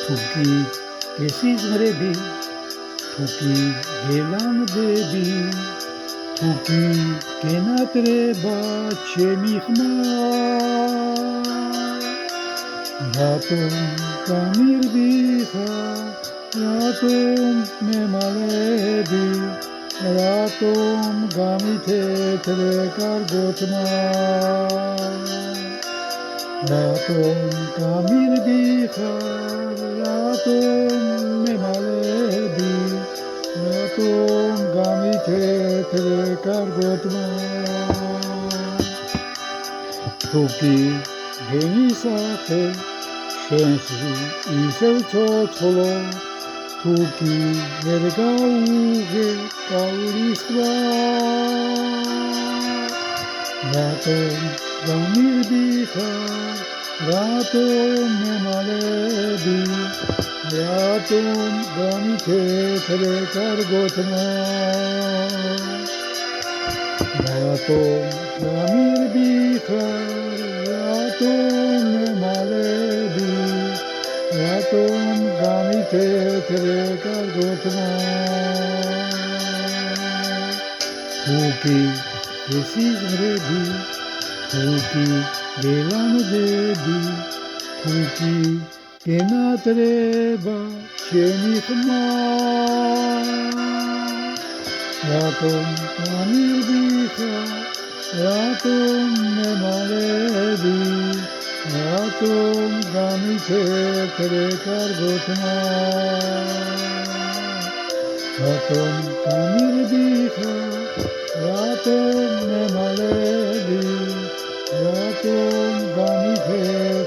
თუკი გესიზღრები თუკი გელანდები თუკი გენატრება ჩემი ხმა რატომ გამირდი ხარ რატომ მემალები რატომ გამითეთრე კარგოთმა რატომ გამირდი ხარ რატომ მემალები რატომ გამითეთრე კარგოთმა თუკი გენისახე შენს ისევ ცოცხლო თუკი ვერ გაუღე კაურის ხვა რატომ გამირდი ხარ რატომ მემალები რატომ გამითეთრე კარგოთმა რატომ გამირდი ხარ რატომ მემალები რატომ გამითეთრე კარგოთმა თუკი გესიზღრები თუკი გელანდები თუკი გენატრება ჩემი ხმა რატომ გამირდი ხარ რატომ მემალები რატომ გამითეთრე კარგოთმა რატომ გამირდი ხარ რატომ მემალები რატომ გამითეთრე